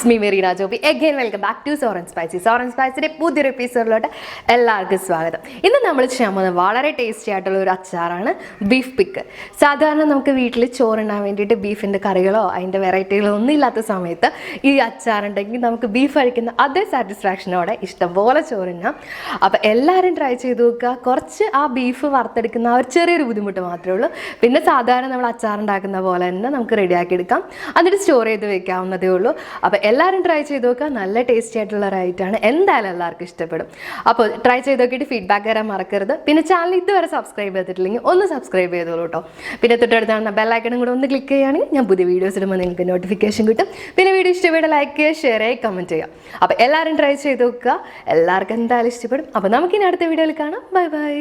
It's me, Marina Joby. Again, welcome back to Sour and Spicy. Sour and Spicyയുടെ പുതിയൊരു എപ്പിസോഡിലോട്ട് എല്ലാവർക്കും സ്വാഗതം. ഇന്ന് നമ്മൾ ചെയ്യാൻ പോകുന്നത് വളരെ ടേസ്റ്റി ആയിട്ടുള്ള ഒരു അച്ചാറാണ് ബീഫ് പിക്ക്. സാധാരണ നമുക്ക് വീട്ടിൽ ചോറുണ്ടാൻ വേണ്ടിയിട്ട് ബീഫിൻ്റെ കറികളോ അതിൻ്റെ വെറൈറ്റികളോ ഒന്നും ഇല്ലാത്ത സമയത്ത് ഈ അച്ചാറുണ്ടെങ്കിൽ നമുക്ക് ബീഫ് കഴിക്കുന്ന അതേ സാറ്റിസ്ഫാക്ഷനോടെ ഇഷ്ടംപോലെ ചോറുണ്ടാം. അപ്പോൾ എല്ലാവരും ട്രൈ ചെയ്ത് നോക്കുക. കുറച്ച് ആ ബീഫ് വറുത്തെടുക്കുന്ന ആ ഒരു ചെറിയൊരു ബുദ്ധിമുട്ട് മാത്രമേ ഉള്ളൂ. പിന്നെ സാധാരണ നമ്മൾ അച്ചാറുണ്ടാക്കുന്ന പോലെ തന്നെ നമുക്ക് റെഡിയാക്കി എടുക്കാം. എന്നിട്ട് സ്റ്റോർ ചെയ്ത് വെക്കാവുന്നതേ ഉള്ളൂ. അപ്പോൾ എല്ലാവരും ട്രൈ ചെയ്ത് നോക്കുക. നല്ല ടേസ്റ്റി ആയിട്ടുള്ള റൈറ്റാണ്, എന്തായാലും എല്ലാവർക്കും ഇഷ്ടപ്പെടും. അപ്പോൾ ട്രൈ ചെയ്ത് നോക്കിയിട്ട് ഫീഡ്ബാക്ക് തരാൻ മറക്കരുത്. പിന്നെ ചാനൽ ഇതുവരെ സബ്സ്ക്രൈബ് ചെയ്തിട്ടില്ലെങ്കിൽ ഒന്ന് സബ്സ്ക്രൈബ് ചെയ്തോളൂ കേട്ടോ. പിന്നെ തൊട്ടടുത്താണ് ബെല്ലൈക്കണും കൂടെ ഒന്ന് ക്ലിക്ക് ചെയ്യുകയാണെങ്കിൽ ഞാൻ പുതിയ വീഡിയോസ് ഇടുമ്പോൾ നിങ്ങൾക്ക് നോട്ടിഫിക്കേഷൻ കിട്ടും. പിന്നെ വീഡിയോ ഇഷ്ടപ്പെട്ട ലൈക്ക് ചെയ്യുക, ഷെയർ ചെയ്യുക, കമൻറ്റ് ചെയ്യുക. അപ്പോൾ എല്ലാവരും ട്രൈ ചെയ്ത് നോക്കുക, എല്ലാവർക്കും എന്തായാലും ഇഷ്ടപ്പെടും. അപ്പോൾ നമുക്കിനി അടുത്ത വീഡിയോയിൽ കാണാം. Bye bye.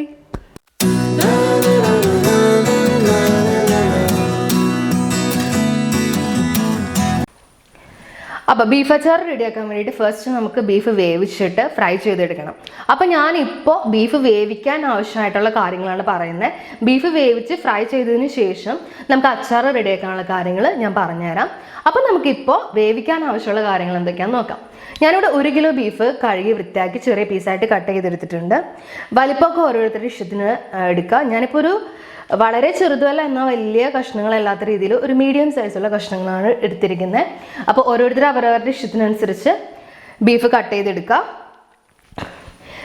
അപ്പോൾ ബീഫ് അച്ചാർ റെഡിയാക്കാൻ വേണ്ടിയിട്ട് ഫസ്റ്റ് നമുക്ക് ബീഫ് വേവിച്ചിട്ട് ഫ്രൈ ചെയ്തെടുക്കണം. അപ്പോൾ ഞാനിപ്പോൾ ബീഫ് വേവിക്കാൻ ആവശ്യമായിട്ടുള്ള കാര്യങ്ങളാണ് പറയുന്നത്. ബീഫ് വേവിച്ച് ഫ്രൈ ചെയ്തതിന് ശേഷം നമുക്ക് അച്ചാർ റെഡിയാക്കാനുള്ള കാര്യങ്ങൾ ഞാൻ പറഞ്ഞുതരാം. അപ്പോൾ നമുക്കിപ്പോൾ വേവിക്കാൻ ആവശ്യമുള്ള കാര്യങ്ങൾ എന്തൊക്കെയാണെന്ന് നോക്കാം. ഞാനിവിടെ 1 കിലോ ബീഫ് കഴുകി വൃത്തിയാക്കി ചെറിയ പീസായിട്ട് കട്ട് ചെയ്തെടുത്തിട്ടുണ്ട്. വലിപ്പമൊക്കെ ഓരോരുത്തരുടെ ഇഷ്ടത്തിന് എടുക്കുക. ഞാനിപ്പോൾ ഒരു വളരെ ചെറുതല്ല എന്നാൽ വലിയ കഷ്ണങ്ങളല്ലാത്ത രീതിയിൽ ഒരു മീഡിയം സൈസുള്ള കഷ്ണങ്ങളാണ് എടുത്തിരിക്കുന്നത്. അപ്പോൾ ഓരോരുത്തരും അവരവരുടെ ഇഷ്ടത്തിനനുസരിച്ച് ബീഫ് കട്ട് ചെയ്തെടുക്കുക.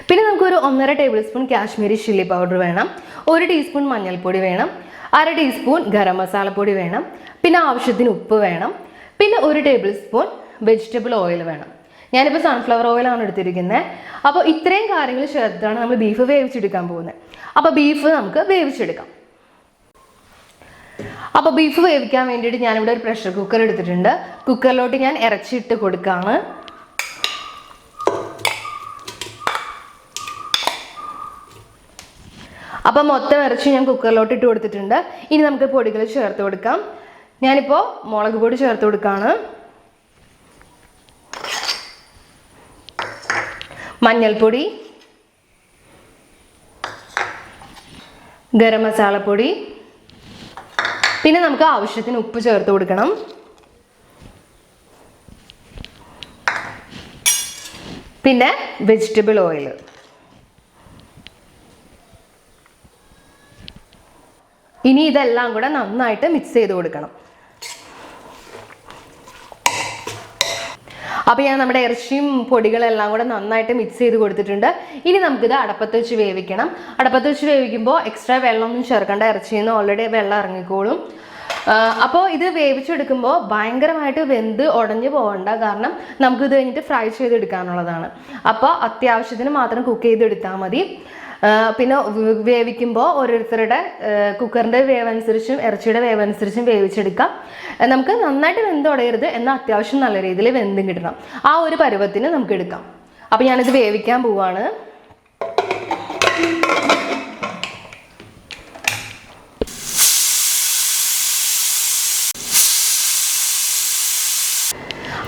പിന്നെ നമുക്കൊരു 1.5 table spoon Kashmiri chilli powder വേണം, 1 ടീസ്പൂൺ മഞ്ഞൾപ്പൊടി വേണം, 1/2 ടീസ്പൂൺ ഗരം മസാലപ്പൊടി വേണം, പിന്നെ ആവശ്യത്തിന് ഉപ്പ് വേണം, പിന്നെ 1 ടേബിൾ സ്പൂൺ വെജിറ്റബിൾ ഓയിൽ വേണം. ഞാനിപ്പോൾ സൺഫ്ലവർ ഓയിലാണ് എടുത്തിരിക്കുന്നത്. അപ്പോൾ ഇത്രയും കാര്യങ്ങൾ ചേർത്താണ് നമ്മൾ ബീഫ് വേവിച്ചെടുക്കാൻ പോകുന്നത്. അപ്പോൾ ബീഫ് നമുക്ക് വേവിച്ചെടുക്കാം. അപ്പോൾ ബീഫ് വേവിക്കാൻ വേണ്ടിയിട്ട് ഞാനിവിടെ ഒരു പ്രഷർ കുക്കർ എടുത്തിട്ടുണ്ട്. കുക്കറിലോട്ട് ഞാൻ ഇറച്ചിയിട്ട് കൊടുക്കുകയാണ്. അപ്പോൾ മൊത്തം ഇറച്ചി ഞാൻ കുക്കറിലോട്ട് ഇട്ട് കൊടുത്തിട്ടുണ്ട്. ഇനി നമുക്ക് പൊടികൾ ചേർത്ത് കൊടുക്കാം. ഞാനിപ്പോൾ മുളക് പൊടി ചേർത്ത് കൊടുക്കുകയാണ്, മഞ്ഞൾപ്പൊടി, ഗരം മസാലപ്പൊടി, പിന്നെ നമുക്ക് ആവശ്യത്തിന് ഉപ്പ് ചേർത്ത് കൊടുക്കണം. പിന്നെ വെജിറ്റബിൾ ഓയിൽ. ഇനി ഇതെല്ലാം കൂടെ നന്നായിട്ട് മിക്സ് ചെയ്ത് കൊടുക്കണം. അപ്പോൾ ഞാൻ നമ്മുടെ ഇറച്ചിയും പൊടികളെല്ലാം കൂടെ നന്നായിട്ട് മിക്സ് ചെയ്ത് കൊടുത്തിട്ടുണ്ട്. ഇനി നമുക്കിത് അടപ്പത്ത് വെച്ച് വേവിക്കണം. അടപ്പത്ത് വെച്ച് വേവിക്കുമ്പോൾ എക്സ്ട്രാ വെള്ളമൊന്നും ചേർക്കേണ്ട, ഇറച്ചിയിൽ നിന്ന് ഓൾറെഡി വെള്ളം ഇറങ്ങിക്കോളും. അപ്പോൾ ഇത് വേവിച്ചെടുക്കുമ്പോൾ ഭയങ്കരമായിട്ട് വെന്ത് ഉടഞ്ഞു പോകണ്ട, കാരണം നമുക്കിത് കഴിഞ്ഞിട്ട് ഫ്രൈ ചെയ്തെടുക്കാനുള്ളതാണ്. അപ്പോൾ അത്യാവശ്യത്തിന് മാത്രം കുക്ക് ചെയ്തെടുത്താൽ മതി. പിന്നെ വേവിക്കുമ്പോൾ ഓരോരുത്തരുടെ കുക്കറിൻ്റെ വേവനുസരിച്ചും ഇറച്ചിയുടെ വേവനുസരിച്ചും വേവിച്ചെടുക്കാം. നമുക്ക് നന്നായിട്ട് വെന്തുടയരുത്, എന്നാൽ അത്യാവശ്യം നല്ല രീതിയിൽ വെന്തും കിട്ടണം. ആ ഒരു പരുവത്തിന് നമുക്ക് എടുക്കാം. അപ്പോൾ ഞാനിത് വേവിക്കാൻ പോവാണ്.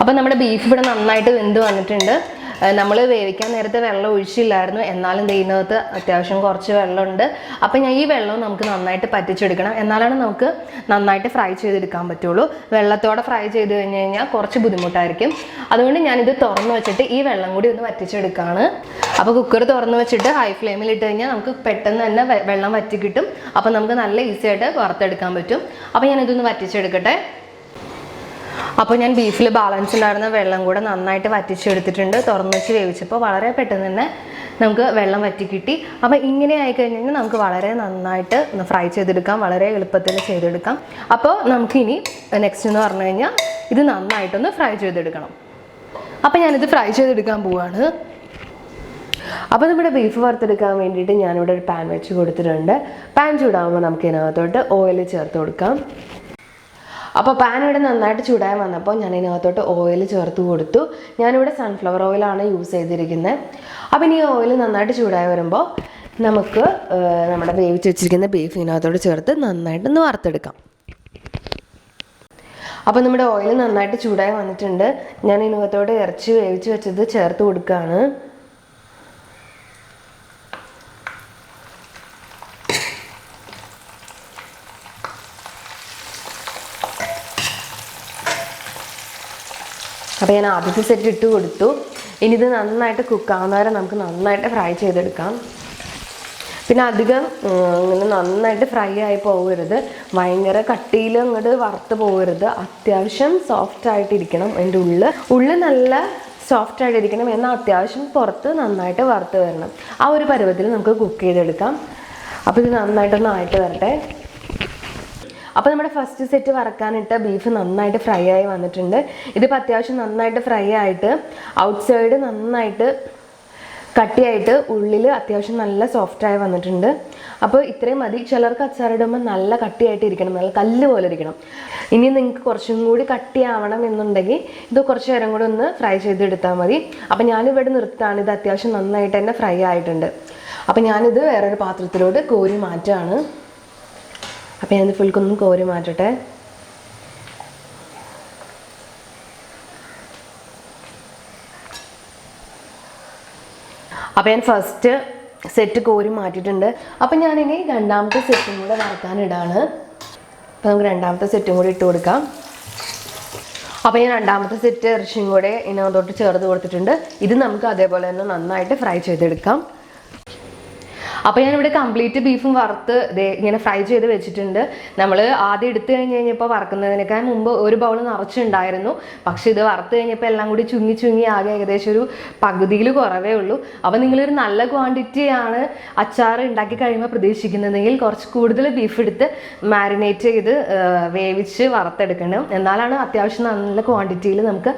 അപ്പോൾ നമ്മുടെ ബീഫ് ഇവിടെ നന്നായിട്ട് വെന്ത് വന്നിട്ടുണ്ട്. നമ്മൾ വേവിക്കാൻ നേരത്തെ വെള്ളം ഒഴിച്ചില്ലായിരുന്നു, എന്നാലും ഇതിനകത്ത് അത്യാവശ്യം കുറച്ച് വെള്ളമുണ്ട്. അപ്പം ഞാൻ ഈ വെള്ളം നമുക്ക് നന്നായിട്ട് പറ്റിച്ചെടുക്കണം, എന്നാലാണ് നമുക്ക് നന്നായിട്ട് ഫ്രൈ ചെയ്തെടുക്കാൻ പറ്റുള്ളൂ. വെള്ളത്തോടെ ഫ്രൈ ചെയ്ത് കഴിഞ്ഞ് കഴിഞ്ഞാൽ കുറച്ച് ബുദ്ധിമുട്ടായിരിക്കും. അതുകൊണ്ട് ഞാനിത് തുറന്ന് വെച്ചിട്ട് ഈ വെള്ളം കൂടി ഒന്ന് വറ്റിച്ചെടുക്കുകയാണ്. അപ്പോൾ കുക്കർ തുറന്ന് വെച്ചിട്ട് ഹൈ ഫ്ലെയിമിൽ ഇട്ട് കഴിഞ്ഞാൽ നമുക്ക് പെട്ടെന്ന് തന്നെ വെള്ളം വറ്റി കിട്ടും. അപ്പോൾ നമുക്ക് നല്ല ഈസി ആയിട്ട് വറുത്തെടുക്കാൻ പറ്റും. അപ്പോൾ ഞാനിതൊന്ന് വറ്റിച്ചെടുക്കട്ടെ. അപ്പോൾ ഞാൻ ബീഫിൽ ബാലൻസ് ഉണ്ടായിരുന്ന വെള്ളം കൂടെ നന്നായിട്ട് വറ്റിച്ചെടുത്തിട്ടുണ്ട്. തുറന്ന് വെച്ച് വേവിച്ചപ്പോൾ വളരെ പെട്ടെന്ന് തന്നെ നമുക്ക് വെള്ളം വറ്റി കിട്ടി. അപ്പോൾ ഇങ്ങനെ ആയിക്കഴിഞ്ഞാൽ നമുക്ക് വളരെ നന്നായിട്ട് ഫ്രൈ ചെയ്തെടുക്കാം, വളരെ എളുപ്പത്തിൽ ചെയ്തെടുക്കാം. അപ്പോൾ നമുക്കിനി നെക്സ്റ്റ് എന്ന് പറഞ്ഞു കഴിഞ്ഞാൽ ഇത് നന്നായിട്ടൊന്ന് ഫ്രൈ ചെയ്തെടുക്കണം. അപ്പോൾ ഞാനിത് ഫ്രൈ ചെയ്തെടുക്കാൻ പോവാണ്. അപ്പോൾ നമ്മുടെ ബീഫ് വറുത്തെടുക്കാൻ വേണ്ടിയിട്ട് ഞാനിവിടെ ഒരു പാൻ വെച്ച് കൊടുത്തിട്ടുണ്ട്. പാൻ ചൂടാകുമ്പോൾ നമുക്ക് ഇതിനകത്തോട്ട് ഓയിൽ ചേർത്ത് കൊടുക്കാം. അപ്പോൾ പാൻ ഇവിടെ നന്നായിട്ട് ചൂടായി വന്നപ്പോൾ ഞാൻ ഇതിനകത്തോട്ട് ഓയിൽ ചേർത്ത് കൊടുത്തു. ഞാനിവിടെ സൺഫ്ലവർ ഓയിലാണ് യൂസ് ചെയ്തിരിക്കുന്നത്. അപ്പോൾ ഇനി ഓയിൽ നന്നായിട്ട് ചൂടായി വരുമ്പോൾ നമുക്ക് നമ്മുടെ വേവിച്ച് വെച്ചിരിക്കുന്ന ബീഫ് ഇതിനകത്തോട്ട് ചേർത്ത് നന്നായിട്ടൊന്ന് വറുത്തെടുക്കാം. അപ്പോൾ നമ്മുടെ ഓയിൽ നന്നായിട്ട് ചൂടായി വന്നിട്ടുണ്ട്. ഞാൻ ഇതിനകത്തോട്ട് ഇറച്ചി വേവിച്ച് വെച്ചത് ചേർത്ത് കൊടുക്കുകയാണ്. അപ്പോൾ ഞാൻ ആദ്യത്തെ സെറ്റ് ഇട്ട് കൊടുത്തു. ഇനി ഇത് നന്നായിട്ട് കുക്കാവുന്ന വരെ നമുക്ക് നന്നായിട്ട് ഫ്രൈ ചെയ്തെടുക്കാം. പിന്നെ അധികം ഇങ്ങനെ നന്നായിട്ട് ഫ്രൈ ആയി പോകരുത്, ഭയങ്കര കട്ടിയിൽ അങ്ങോട്ട് വറുത്ത് പോകരുത്. അത്യാവശ്യം സോഫ്റ്റായിട്ടിരിക്കണം. അതിൻ്റെ ഉള്ളിൽ നല്ല സോഫ്റ്റായിട്ടിരിക്കണം, എന്നാൽ അത്യാവശ്യം പുറത്ത് നന്നായിട്ട് വറുത്ത് വരണം. ആ ഒരു പരുവത്തിൽ നമുക്ക് കുക്ക് ചെയ്തെടുക്കാം. അപ്പോൾ ഇത് നന്നായിട്ടൊന്ന് ആയിട്ട് വരട്ടെ. അപ്പോൾ നമ്മുടെ ഫസ്റ്റ് സെറ്റ് വറക്കാനിട്ട ബീഫ് നന്നായിട്ട് ഫ്രൈ ആയി വന്നിട്ടുണ്ട്. ഇതിപ്പോൾ അത്യാവശ്യം നന്നായിട്ട് ഫ്രൈ ആയിട്ട് ഔട്ട് സൈഡ് നന്നായിട്ട് കട്ടിയായിട്ട് ഉള്ളിൽ അത്യാവശ്യം നല്ല സോഫ്റ്റായി വന്നിട്ടുണ്ട്. അപ്പോൾ ഇത്രയും മതി. ചിലർക്ക് അച്ചാറിടുമ്പോൾ നല്ല കട്ടിയായിട്ട് ഇരിക്കണം, നല്ല കല്ല് പോലെ ഇരിക്കണം. ഇനി നിങ്ങൾക്ക് കുറച്ചും കൂടി കട്ടിയാവണം എന്നുണ്ടെങ്കിൽ ഇത് കുറച്ച് നേരം കൂടി ഒന്ന് ഫ്രൈ ചെയ്തെടുത്താൽ മതി. അപ്പോൾ ഞാനിവിടെ നിർത്താണ്. ഇത് അത്യാവശ്യം നന്നായിട്ട് തന്നെ ഫ്രൈ ആയിട്ടുണ്ട്. അപ്പോൾ ഞാനിത് വേറൊരു പാത്രത്തിലോട്ട് കോരി മാറ്റുകയാണ്. അപ്പോൾ ഞാനിത് ഫുൾക്കൊന്നും കോരി മാറ്റട്ടെ. അപ്പോൾ ഞാൻ ഫസ്റ്റ് സെറ്റ് കോരി മാറ്റിയിട്ടുണ്ട്. അപ്പം ഞാനിനി രണ്ടാമത്തെ സെറ്റും കൂടെ വറക്കാനിടാണ്. അപ്പോൾ നമുക്ക് രണ്ടാമത്തെ സെറ്റും കൂടി ഇട്ട് കൊടുക്കാം. അപ്പോൾ ഞാൻ രണ്ടാമത്തെ സെറ്റ് ഇറച്ചിയും കൂടെ ഇതിനകത്തോട്ട് ചേർത്ത് കൊടുത്തിട്ടുണ്ട്. ഇത് നമുക്ക് അതേപോലെ തന്നെ നന്നായിട്ട് ഫ്രൈ ചെയ്തെടുക്കാം. അപ്പോൾ ഞാനിവിടെ കംപ്ലീറ്റ് ബീഫും വറുത്ത് ഇങ്ങനെ ഫ്രൈ ചെയ്ത് വെച്ചിട്ടുണ്ട്. നമ്മൾ ആദ്യം എടുത്തു കഴിഞ്ഞപ്പോൾ വറക്കുന്നതിനേക്കാൾ മുമ്പ് ഒരു ബൗൾ നിറച്ചുണ്ടായിരുന്നു. പക്ഷേ ഇത് വറുത്ത് കഴിഞ്ഞപ്പോൾ എല്ലാം കൂടി ചുങ്ങി ആകെ ഏകദേശം ഒരു പകുതിയിൽ കുറവേ ഉള്ളൂ. അപ്പോൾ നിങ്ങളൊരു നല്ല ക്വാണ്ടിറ്റിയാണ് അച്ചാർ ഉണ്ടാക്കി കഴിയുമ്പോൾ പ്രതീക്ഷിക്കുന്നതെങ്കിൽ കുറച്ച് കൂടുതൽ ബീഫ് എടുത്ത് മാരിനേറ്റ് ചെയ്ത് വേവിച്ച് വറുത്തെടുക്കണം. എന്നാലാണ് അത്യാവശ്യം നല്ല ക്വാണ്ടിറ്റിയിൽ നമുക്ക്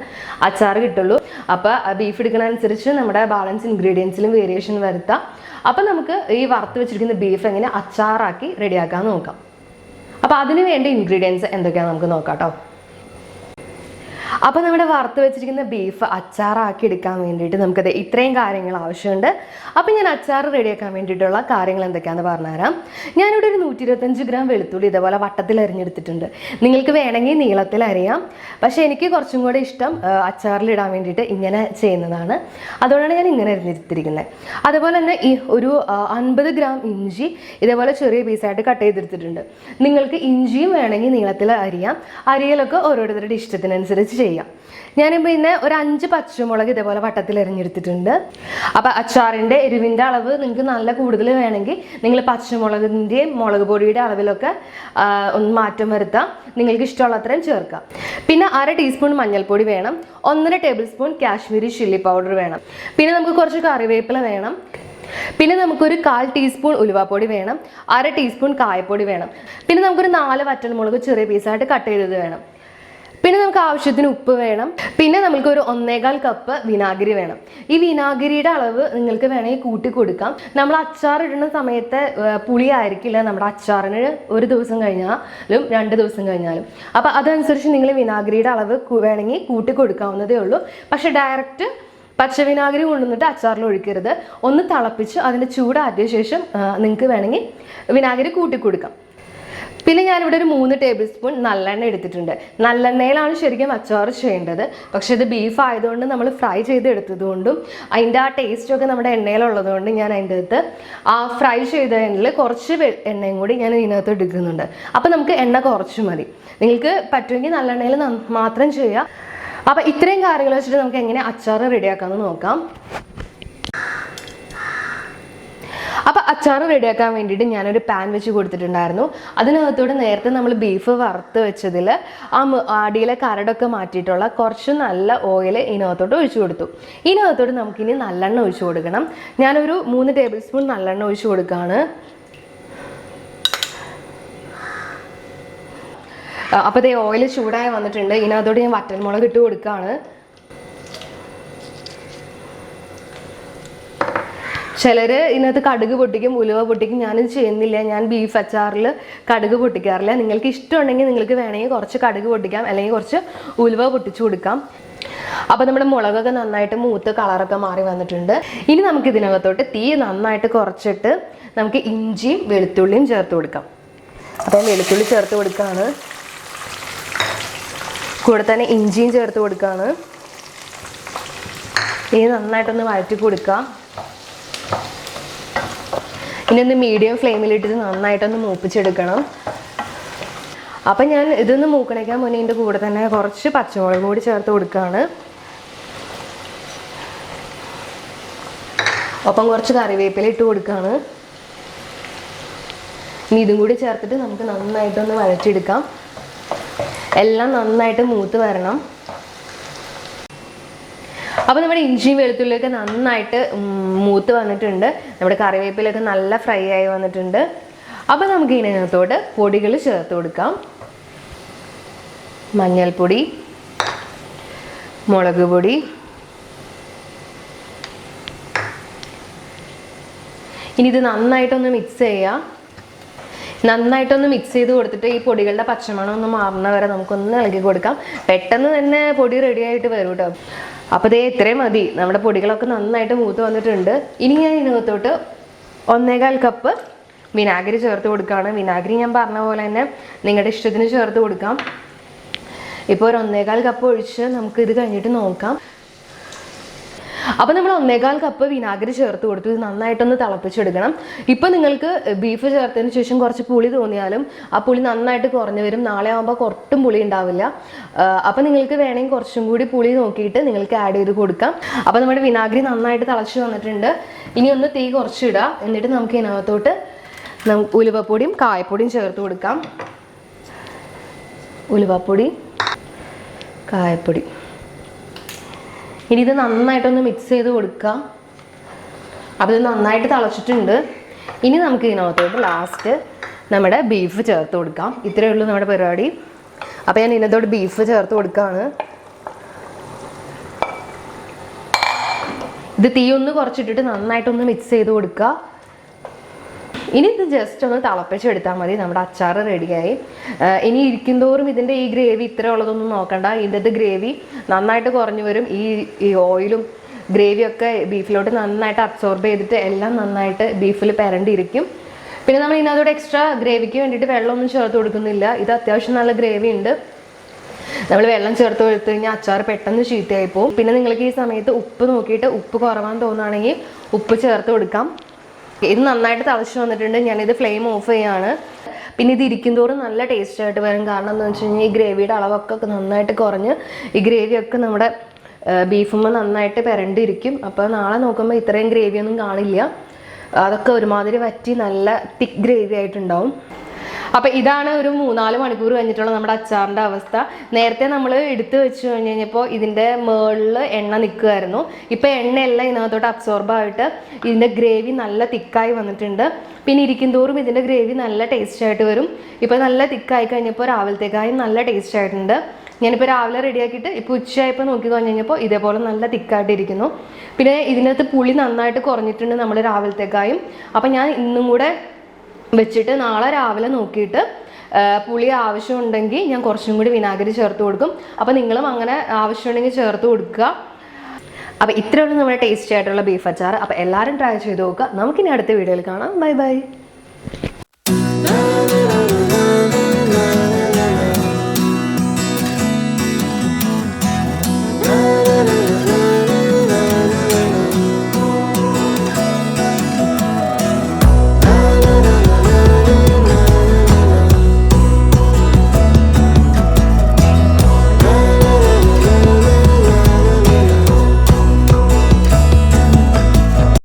അച്ചാർ കിട്ടുള്ളൂ. അപ്പോൾ ബീഫ് എടുക്കുന്നതനുസരിച്ച് നമ്മുടെ ബാലൻസ് ഇൻഗ്രീഡിയൻസിലും വേരിയേഷൻ വരുത്താം. അപ്പം നമുക്ക് ഈ വറുത്ത് വെച്ചിരിക്കുന്ന ബീഫ് എങ്ങനെ അച്ചാറാക്കി റെഡിയാക്കാൻ നോക്കാം. അപ്പോൾ അതിന് വേണ്ട ഇൻഗ്രീഡിയൻസ് എന്തൊക്കെയാണെന്ന് നമുക്ക് നോക്കാം കേട്ടോ. അപ്പോൾ നമ്മുടെ വറുത്ത് വെച്ചിരിക്കുന്ന ബീഫ് അച്ചാറാക്കി എടുക്കാൻ വേണ്ടിയിട്ട് നമുക്കത് ഇത്രയും കാര്യങ്ങൾ ആവശ്യമുണ്ട്. അപ്പോൾ ഞാൻ അച്ചാർ റെഡിയാക്കാൻ വേണ്ടിയിട്ടുള്ള കാര്യങ്ങൾ എന്തൊക്കെയാണെന്ന് പറഞ്ഞുതരാം. ഞാനിവിടെ ഒരു 125 ഗ്രാം വെളുത്തുള്ളി ഇതേപോലെ വട്ടത്തിൽ അരിഞ്ഞെടുത്തിട്ടുണ്ട്. നിങ്ങൾക്ക് വേണമെങ്കിൽ നീളത്തിൽ അരിയാം. പക്ഷേ എനിക്ക് കുറച്ചും കൂടെ ഇഷ്ടം അച്ചാറിലിടാൻ വേണ്ടിയിട്ട് ഇങ്ങനെ ചെയ്യുന്നതാണ്. അതുകൊണ്ടാണ് ഞാൻ ഇങ്ങനെ അരിഞ്ഞെടുത്തിരിക്കുന്നത്. അതുപോലെ തന്നെ ഈ ഒരു 50 ഗ്രാം ഇഞ്ചി ഇതേപോലെ ചെറിയ പീസായിട്ട് കട്ട് ചെയ്തെടുത്തിട്ടുണ്ട്. നിങ്ങൾക്ക് ഇഞ്ചിയും വേണമെങ്കിൽ നീളത്തിൽ അരിയാം. അരിയലൊക്കെ ഓരോരുത്തരുടെ ഇഷ്ടത്തിനനുസരിച്ച് ചെയ്യാം. ഞാനിപ്പോൾ പിന്നെ ഒരു 5 പച്ചമുളക് ഇതേപോലെ വട്ടത്തിൽ എറിഞ്ഞെടുത്തിട്ടുണ്ട്. അപ്പോൾ അച്ചാറിൻ്റെ എരിവിൻ്റെ അളവ് നിങ്ങൾക്ക് നല്ല കൂടുതൽ വേണമെങ്കിൽ നിങ്ങൾ പച്ചമുളകിൻ്റെയും മുളക് പൊടിയുടെ അളവിലൊക്കെ ഒന്ന് മാറ്റം വരുത്താം. നിങ്ങൾക്ക് ഇഷ്ടമുള്ള അത്രയും ചേർക്കാം. പിന്നെ 1/2 ടീസ്പൂൺ മഞ്ഞൾപ്പൊടി വേണം. 1.5 table spoon Kashmiri chilli powder വേണം. പിന്നെ നമുക്ക് കുറച്ച് കറിവേപ്പില വേണം. പിന്നെ നമുക്കൊരു 1/4 ടീസ്പൂൺ ഉലുവാപ്പൊടി വേണം. 1/2 ടീസ്പൂൺ കായപ്പൊടി വേണം. പിന്നെ നമുക്കൊരു 4 വറ്റൽമുളക് ചെറിയ പീസായിട്ട് കട്ട് ചെയ്തത് വേണം. പിന്നെ നമുക്ക് ആവശ്യത്തിന് ഉപ്പ് വേണം. പിന്നെ നമുക്കൊരു 1.25 കപ്പ് വിനാഗിരി വേണം. ഈ വിനാഗിരിയുടെ അളവ് നിങ്ങൾക്ക് വേണമെങ്കിൽ കൂട്ടി കൊടുക്കാം. നമ്മൾ അച്ചാർ ഇടുന്ന സമയത്ത് പുളി ആയിരിക്കില്ല നമ്മുടെ അച്ചാറിന് 1 ദിവസം കഴിഞ്ഞാലും 2 ദിവസം കഴിഞ്ഞാലും. അപ്പോൾ അതനുസരിച്ച് നിങ്ങൾ വിനാഗിരിയുടെ അളവ് വേണമെങ്കിൽ കൂട്ടി കൊടുക്കാവുന്നതേ ഉള്ളൂ. പക്ഷെ ഡയറക്റ്റ് പച്ച വിനാഗിരി കൊണ്ടുവന്നിട്ട് അച്ചാറിൽ ഒഴിക്കരുത്. ഒന്ന് തിളപ്പിച്ച് അതിൻ്റെ ചൂടാറ്റിയ ശേഷം നിങ്ങൾക്ക് വേണമെങ്കിൽ വിനാഗിരി കൂട്ടി കൊടുക്കാം. പിന്നെ ഞാനിവിടെ ഒരു 3 ടേബിൾ സ്പൂൺ നല്ലെണ്ണ എടുത്തിട്ടുണ്ട്. നല്ലെണ്ണയിലാണ് ശരിക്കും അച്ചാർ ചെയ്യേണ്ടത്. പക്ഷേ ഇത് ബീഫ് ആയതുകൊണ്ട് നമ്മൾ ഫ്രൈ ചെയ്ത് എടുത്തതുകൊണ്ടും അതിൻ്റെ ആ ടേസ്റ്റൊക്കെ നമ്മുടെ എണ്ണയിലുള്ളതുകൊണ്ട് ഞാൻ അതിൻ്റെ അകത്ത് ആ ഫ്രൈ ചെയ്തതിൽ കുറച്ച് എണ്ണയും കൂടി ഞാൻ ഇതിനകത്ത് എടുക്കുന്നുണ്ട്. അപ്പോൾ നമുക്ക് എണ്ണ കുറച്ച് മതി. നിങ്ങൾക്ക് പറ്റുമെങ്കിൽ നല്ലെണ്ണയിൽ മാത്രം ചെയ്യാം. അപ്പോൾ ഇത്രയും കാര്യങ്ങൾ വെച്ചിട്ട് നമുക്ക് എങ്ങനെ അച്ചാർ റെഡിയാക്കാമെന്ന് നോക്കാം. അപ്പോൾ അച്ചാർ റെഡിയാക്കാൻ വേണ്ടിയിട്ട് ഞാനൊരു പാൻ വെച്ച് കൊടുത്തിട്ടുണ്ടായിരുന്നു. അതിനകത്തോടെ നേരത്തെ നമ്മൾ ബീഫ് വറുത്ത് വെച്ചതിൽ അടിയിലെ കരടൊക്കെ മാറ്റിയിട്ടുള്ള കുറച്ച് നല്ല ഓയിൽ ഇതിനകത്തോട്ട് ഒഴിച്ചു കൊടുത്തു. ഇതിനകത്തോട്ട് നമുക്കിനി നല്ലെണ്ണ ഒഴിച്ചു കൊടുക്കണം. ഞാനൊരു 3 ടേബിൾ സ്പൂൺ നല്ലെണ്ണ ഒഴിച്ചു കൊടുക്കുകയാണ്. അപ്പോൾ ഇതേ ഓയിൽ ചൂടായി വന്നിട്ടുണ്ട്. ഇതിനകത്തോട്ട് ഞാൻ വറ്റൽമുളക് ഇട്ട് കൊടുക്കുകയാണ്. ചിലർ ഇതിനകത്ത് കടുക് പൊട്ടിക്കും, ഉലുവ പൊട്ടിക്കും. ഞാനിത് ചെയ്യുന്നില്ല. ഞാൻ ബീഫ് അച്ചാറിൽ കടുക് പൊട്ടിക്കാറില്ല. നിങ്ങൾക്ക് ഇഷ്ടമുണ്ടെങ്കിൽ നിങ്ങൾക്ക് വേണമെങ്കിൽ കുറച്ച് കടുക് പൊട്ടിക്കാം, അല്ലെങ്കിൽ കുറച്ച് ഉലുവ പൊട്ടിച്ചു കൊടുക്കാം. അപ്പോൾ നമ്മുടെ മുളകൊക്കെ നന്നായിട്ട് മൂത്ത് കളറൊക്കെ മാറി വന്നിട്ടുണ്ട്. ഇനി നമുക്ക് ഇതിനകത്തോട്ട് തീ നന്നായിട്ട് കുറച്ചിട്ട് നമുക്ക് ഇഞ്ചിയും വെളുത്തുള്ളിയും ചേർത്ത് കൊടുക്കാം. അപ്പോൾ വെളുത്തുള്ളി ചേർത്ത് കൊടുക്കുകയാണ്. കൂടെ തന്നെ ഇഞ്ചിയും ചേർത്ത് കൊടുക്കുകയാണ്. ഇനി നന്നായിട്ടൊന്ന് വഴറ്റി കൊടുക്കുക. ഇനി ഒന്ന് മീഡിയം ഫ്ലെയിമിലിട്ടിട്ട് നന്നായിട്ടൊന്ന് മൂപ്പിച്ചെടുക്കണം. അപ്പം ഞാൻ ഇതൊന്ന് മൂക്കണയ്ക്കാൻ മുന്നേ ഇതിൻ്റെ കൂടെ തന്നെ കുറച്ച് പച്ചമുളക് കൂടി ചേർത്ത് കൊടുക്കുകയാണ്. ഒപ്പം കുറച്ച് കറിവേപ്പില ഇട്ട് കൊടുക്കുകയാണ്. ഇനി ഇതും കൂടി ചേർത്തിട്ട് നമുക്ക് നന്നായിട്ടൊന്ന് വഴറ്റിയെടുക്കാം. എല്ലാം നന്നായിട്ട് മൂത്ത് വരണം. അപ്പോൾ നമ്മുടെ ഇഞ്ചിയും വെളുത്തുള്ളിയൊക്കെ നന്നായിട്ട് മൂത്ത് വന്നിട്ടുണ്ട്. നമ്മുടെ കറിവേപ്പിലൊക്കെ നല്ല ഫ്രൈ ആയി വന്നിട്ടുണ്ട്. അപ്പോൾ നമുക്ക് ഇതിനകത്തോട്ട് പൊടികൾ ചേർത്ത് കൊടുക്കാം. മഞ്ഞൾപ്പൊടി, മുളക് പൊടി, ഇനി ഇത് നന്നായിട്ടൊന്ന് മിക്സ് ചെയ്യാം. നന്നായിട്ടൊന്ന് മിക്സ് ചെയ്ത് കൊടുത്തിട്ട് ഈ പൊടികളുടെ പച്ചമണം ഒന്ന് മാറുന്ന വരെ നമുക്കൊന്ന് ഇളക്കി കൊടുക്കാം. പെട്ടെന്ന് തന്നെ പൊടി റെഡി ആയിട്ട് വരും കേട്ടോ. അപ്പോൾ ദേ ഇത്രയും മതി. നമ്മുടെ പൊടികളൊക്കെ നന്നായിട്ട് മൂത്ത് വന്നിട്ടുണ്ട്. ഇനി ഞാൻ ഇതിനകത്തോട്ട് 1.25 കപ്പ് വിനാഗിരി ചേർത്ത് കൊടുക്കുകയാണ്. വിനാഗിരി ഞാൻ പറഞ്ഞ പോലെ തന്നെ നിങ്ങളുടെ ഇഷ്ടത്തിന് ചേർത്ത് കൊടുക്കാം. ഇപ്പോൾ ഒരു 1.25 കപ്പ് ഒഴിച്ച് നമുക്ക് ഇത് കഴിഞ്ഞിട്ട് നോക്കാം. അപ്പോൾ നമ്മൾ 1.25 കപ്പ് വിനാഗിരി ചേർത്ത് കൊടുത്തു. ഇത് നന്നായിട്ടൊന്ന് തിളപ്പിച്ചെടുക്കണം. ഇപ്പം നിങ്ങൾക്ക് ബീഫ് ചേർത്തതിന് ശേഷം കുറച്ച് പുളി തോന്നിയാലും ആ പുളി നന്നായിട്ട് കുറഞ്ഞു വരും. നാളെ ആകുമ്പോൾ ഒട്ടും പുളി ഉണ്ടാവില്ല. അപ്പോൾ നിങ്ങൾക്ക് വേണമെങ്കിൽ കുറച്ചും കൂടി പുളി നോക്കിയിട്ട് നിങ്ങൾക്ക് ആഡ് ചെയ്ത് കൊടുക്കാം. അപ്പോൾ നമ്മുടെ വിനാഗിരി നന്നായിട്ട് തിളച്ച് വന്നിട്ടുണ്ട്. ഇനി ഒന്ന് തീ കുറച്ചിടുക. എന്നിട്ട് നമുക്ക് ഇതിനകത്തോട്ട് ഉലുവപ്പൊടിയും കായപ്പൊടിയും ചേർത്ത് കൊടുക്കാം. ഉലുവപ്പൊടി, കായപ്പൊടി. ഇനി ഇത് നന്നായിട്ടൊന്ന് മിക്സ് ചെയ്ത് കൊടുക്കുക. അപ്പോൾ ഇത് നന്നായിട്ട് തിളച്ചിട്ടുണ്ട്. ഇനി നമുക്ക് ഇതിനകത്തോട്ട് ലാസ്റ്റ് നമ്മുടെ ബീഫ് ചേർത്ത് കൊടുക്കാം. ഇത്രയേ ഉള്ളൂ നമ്മുടെ പരിപാടി. അപ്പോൾ ഞാൻ ഇതിനകത്തോട്ട് ബീഫ് ചേർത്ത് കൊടുക്കുകയാണ്. ഇത് തീ ഒന്ന് കുറച്ചിട്ടിട്ട് നന്നായിട്ടൊന്ന് മിക്സ് ചെയ്ത് കൊടുക്കുക. ഇനി ഇത് ജസ്റ്റ് ഒന്ന് തിളപ്പിച്ചെടുത്താൽ മതി. നമ്മുടെ അച്ചാർ റെഡിയായി. ഇനി ഇരിക്കുന്തോറും ഇതിൻ്റെ ഈ ഗ്രേവി ഇത്ര ഉള്ളതൊന്നും നോക്കണ്ട. ഇതിൻ്റെ ഗ്രേവി നന്നായിട്ട് കുറഞ്ഞു വരും. ഈ ഓയിലും ഗ്രേവിയൊക്കെ ബീഫിലോട്ട് നന്നായിട്ട് അബ്സോർബ് ചെയ്തിട്ട് എല്ലാം നന്നായിട്ട് ബീഫിൽ പെരണ്ടിരിക്കും. പിന്നെ നമ്മൾ ഇതിനകത്തോടെ എക്സ്ട്രാ ഗ്രേവിക്ക് വേണ്ടിയിട്ട് വെള്ളമൊന്നും ചേർത്ത് കൊടുക്കുന്നില്ല. ഇത് അത്യാവശ്യം നല്ല ഗ്രേവി ഉണ്ട്. നമ്മൾ വെള്ളം ചേർത്ത് കൊടുത്തു കഴിഞ്ഞാൽ അച്ചാർ പെട്ടെന്ന് ചീത്തയായി പോകും. പിന്നെ നിങ്ങൾക്ക് ഈ സമയത്ത് ഉപ്പ് നോക്കിയിട്ട് ഉപ്പ് കുറവാന്ന് തോന്നുകയാണെങ്കിൽ ഉപ്പ് ചേർത്ത് കൊടുക്കാം. ഇത് നന്നായിട്ട് തിളച്ച് വന്നിട്ടുണ്ട്. ഞാനിത് ഫ്ലെയിം ഓഫ് ചെയ്യാണ്. പിന്നെ ഇത് ഇരിക്കുന്തോറും നല്ല ടേസ്റ്റ് ആയിട്ട് വരും. കാരണം എന്താണെന്ന് വെച്ച് കഴിഞ്ഞാൽ ഈ ഗ്രേവിയുടെ അളവൊക്കെ നന്നായിട്ട് കുറഞ്ഞ് ഈ ഗ്രേവിയൊക്കെ നമ്മുടെ ബീഫുമ്പോൾ നന്നായിട്ട് പെരണ്ടിരിക്കും. അപ്പോൾ നാളെ നോക്കുമ്പോൾ ഇത്രയും ഗ്രേവിയൊന്നും കാണില്ല. അതൊക്കെ ഒരുമാതിരി വറ്റി നല്ല തിക്ക് ഗ്രേവി ആയിട്ടുണ്ടാവും. അപ്പോൾ ഇതാണ് ഒരു 3-4 മണിക്കൂർ കഴിഞ്ഞിട്ടുള്ള നമ്മുടെ അച്ചാറിൻ്റെ അവസ്ഥ. നേരത്തെ നമ്മൾ എടുത്ത് വെച്ച് കഴിഞ്ഞപ്പോൾ ഇതിൻ്റെ മുകളിൽ എണ്ണ നിൽക്കുമായിരുന്നു. ഇപ്പോൾ എണ്ണയെല്ലാം ഇതിനകത്തോട്ട് അബ്സോർബായിട്ട് ഇതിൻ്റെ ഗ്രേവി നല്ല തിക്കായി വന്നിട്ടുണ്ട്. പിന്നെ ഇരിക്കുന്തോറും ഇതിൻ്റെ ഗ്രേവി നല്ല ടേസ്റ്റ് ആയിട്ട് വരും. ഇപ്പോൾ നല്ല തിക്കായി കഴിഞ്ഞപ്പോൾ രാവിലത്തേക്കായും നല്ല ടേസ്റ്റ് ആയിട്ടുണ്ട്. ഞാനിപ്പോൾ രാവിലെ റെഡിയാക്കിയിട്ട് ഇപ്പോൾ ഉച്ചയായപ്പോൾ നോക്കി കഴിഞ്ഞപ്പോൾ ഇതേപോലെ നല്ല തിക്കായിട്ടിരിക്കുന്നു. പിന്നെ ഇതിനകത്ത് പുളി നന്നായിട്ട് കുറഞ്ഞിട്ടുണ്ട് നമ്മൾ രാവിലത്തേക്കായും. അപ്പം ഞാൻ ഇന്നും കൂടെ വെച്ചിട്ട് നാളെ രാവിലെ നോക്കിയിട്ട് പുളി ആവശ്യമുണ്ടെങ്കിൽ ഞാൻ കുറച്ചും കൂടി വിനാഗിരി ചേർത്ത് കൊടുക്കും. അപ്പോൾ നിങ്ങളും അങ്ങനെ ആവശ്യമുണ്ടെങ്കിൽ ചേർത്ത് കൊടുക്കുക. അപ്പോൾ ഇത്രയുള്ള നമ്മുടെ ടേസ്റ്റി ആയിട്ടുള്ള ബീഫ് അച്ചാർ. അപ്പോൾ എല്ലാവരും ട്രൈ ചെയ്ത് നോക്കുക. നമുക്കിനി അടുത്ത വീഡിയോയിൽ കാണാം. Bye bye.